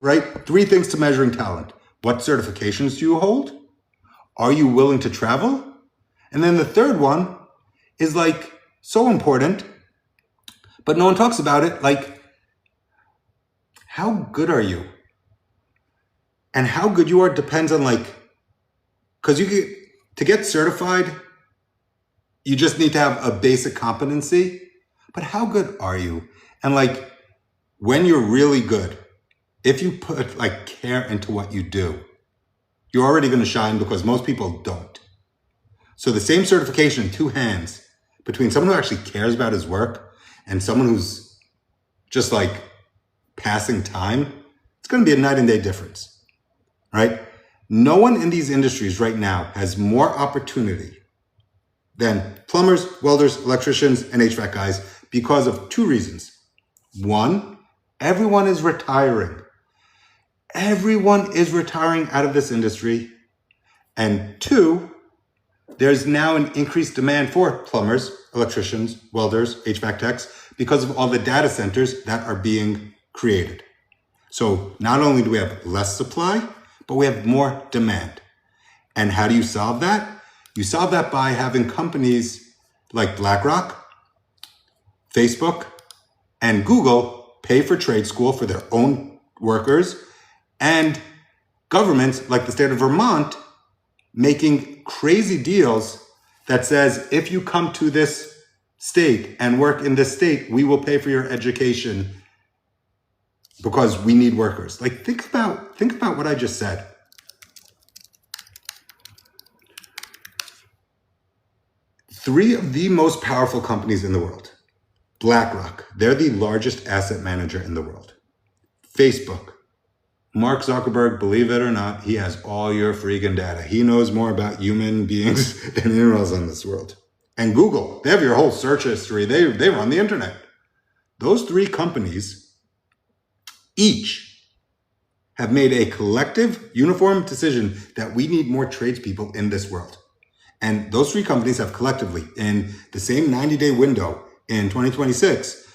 right? 3 things to measuring talent. What certifications do you hold? Are you willing to travel? And then the third one is like so important, but no one talks about it. Like, how good are you? And how good you are depends on because to get certified, you just need to have a basic competency, but how good are you? And when you're really good, if you put care into what you do, you're already going to shine because most people don't. So the same certification in 2 hands between someone who actually cares about his work and someone who's just passing time, it's going to be a night and day difference, right? No one in these industries right now has more opportunity than plumbers, welders, electricians, and HVAC guys because of 2 reasons. 1, everyone is retiring. Everyone is retiring out of this industry. And 2, there's now an increased demand for plumbers, electricians, welders, HVAC techs because of all the data centers that are being created. So not only do we have less supply, but we have more demand. And how do you solve that? You solve that by having companies like BlackRock, Facebook, and Google pay for trade school for their own workers, and governments like the state of Vermont making crazy deals that says, if you come to this state and work in this state, we will pay for your education because we need workers. Think about what I just said. Three of the most powerful companies in the world. BlackRock, they're the largest asset manager in the world. Facebook, Mark Zuckerberg, believe it or not, he has all your freaking data. He knows more about human beings than anyone else in this world. And Google, they have your whole search history. They run the internet. Those 3 companies each have made a collective, uniform decision that we need more tradespeople in this world. And those 3 companies have collectively, in the same 90-day window in 2026,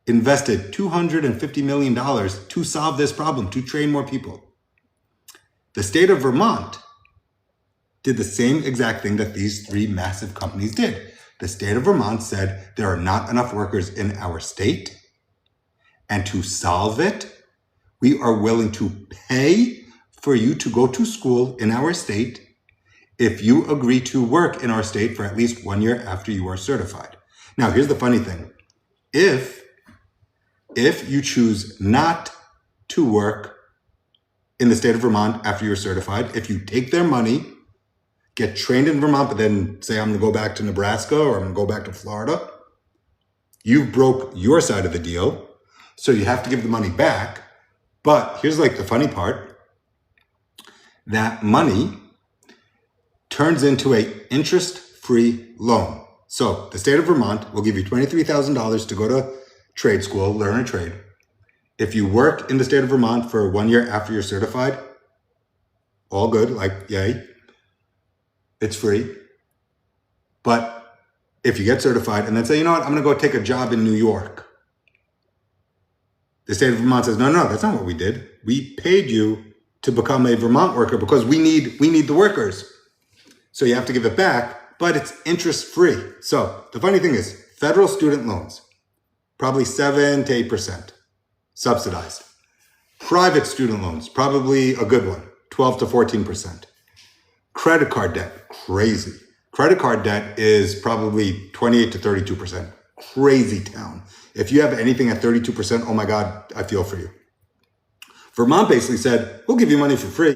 invested $250 million to solve this problem, to train more people. The state of Vermont did the same exact thing that these 3 massive companies did. The state of Vermont said there are not enough workers in our state, and to solve it, we are willing to pay for you to go to school in our state if you agree to work in our state for at least 1 year after you are certified. Now, here's the funny thing. If you choose not to work in the state of Vermont after you're certified, if you take their money, get trained in Vermont, but then say, I'm going to go back to Nebraska or I'm going to go back to Florida, you broke your side of the deal. So you have to give the money back. But here's the funny part. That money turns into an interest-free loan. So the state of Vermont will give you $23,000 to go to trade school, learn a trade. If you work in the state of Vermont for 1 year after you're certified, all good, yay, it's free. But if you get certified and then say, you know what, I'm going to go take a job in New York. The state of Vermont says, no, that's not what we did. We paid you to become a Vermont worker because we need the workers. So you have to give it back, but it's interest-free. So the funny thing is, federal student loans, probably 7 to 8% subsidized. Private student loans, probably a good one, 12 to 14%. Credit card debt, crazy. Credit card debt is probably 28 to 32%. Crazy town. If you have anything at 32%, oh my God, I feel for you. Vermont basically said, we'll give you money for free.